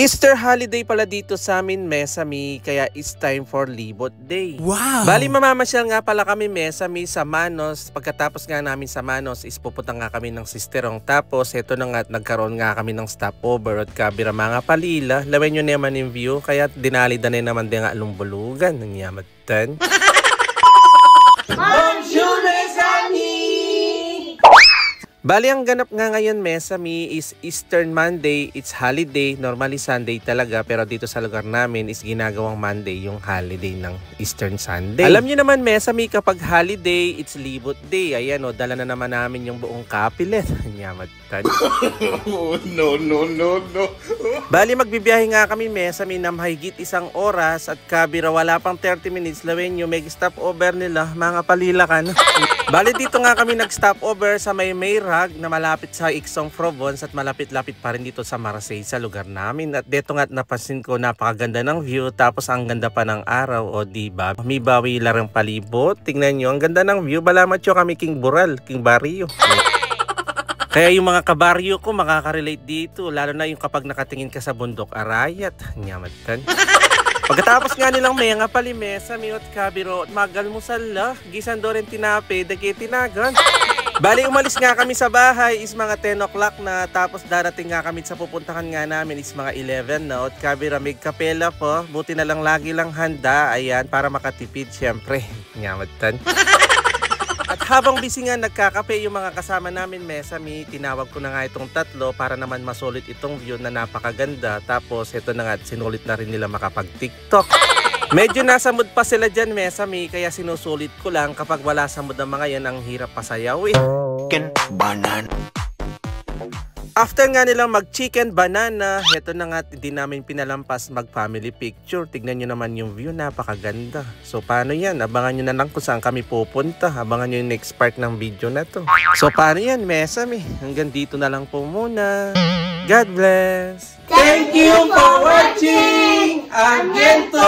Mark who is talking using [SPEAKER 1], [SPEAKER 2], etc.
[SPEAKER 1] Easter holiday pala dito sa amin, Mesami, kaya it's time for Libot Day.
[SPEAKER 2] Wow!
[SPEAKER 1] Bali, mamamasyal nga pala kami, Mesami, sa Manos. Pagkatapos nga namin sa Manos, pupunta nga kami ng sisterong. Tapos, eto na nga, nagkaroon nga kami ng stopover at kabira mga palila. Lawen nyo naman yung view, kaya dinali-danay naman din nga lumbulugan. Nangyamatan. Bali, ang ganap nga ngayon, Mesami, is Eastern Monday. It's holiday. Normally Sunday talaga, pero dito sa lugar namin is ginagawang Monday yung holiday ng Eastern Sunday. Alam niyo naman, Mesami, kapag holiday, it's Libot Day. Ayan, dala na naman namin yung buong kapilet. Nyamatan.
[SPEAKER 2] No.
[SPEAKER 1] Bali, magbibiyahe nga kami, Mesami, na mahigit 1 oras at kabira wala pang 30 minutes. Lawen nyo, may stopover nila, mga palilakan. Bali, dito nga kami nag-stopover sa Mayrag na malapit sa Ixong Province at malapit-lapit pa rin dito sa Marseille sa lugar namin. At dito nga napansin ko napakaganda ng view, tapos ang ganda pa ng araw, o diba? May bawi larang palibot. Tingnan nyo, ang ganda ng view. Balamat nyo kami King Bural, King Barrio. Kaya yung mga kabaryo ko makaka-relate dito, lalo na yung kapag nakatingin ka sa bundok arayat. Nyamatan. Pagkatapos nga nilang mga palimesa, miot kabiro, magal mo sala, gisan do rin tinape, dagi tinagan. Bali, umalis nga kami sa bahay is mga 10 o'clock na, tapos darating nga kami sa pupuntahan nga namin is mga 11 na, at kabira may kapela po, buti na lang lagi lang handa, ayan, para makatipid syempre. Nyamatan. At habang busy nga nagkakape yung mga kasama namin, Mesami, tinawag ko na nga itong tatlo para naman masulit itong view na napakaganda. Tapos ito na nga, sinulit na rin nila makapag-TikTok. Medyo nasa mood pa sila dyan, Mesami, kaya sinusulit ko lang. Kapag wala sa mood ng mga yan, ang hirap pasayaw eh.
[SPEAKER 2] Banan.
[SPEAKER 1] After nga nilang mag-chicken banana, heto na nga, hindi namin pinalampas mag-family picture. Tignan nyo naman yung view, napakaganda. So paano yan? Abangan nyo na lang kung saan kami pupunta. Abangan nyo yung next part ng video na to. So paano yan, Mesami? Hanggang dito na lang po muna. God bless!
[SPEAKER 3] Thank you for watching! Again to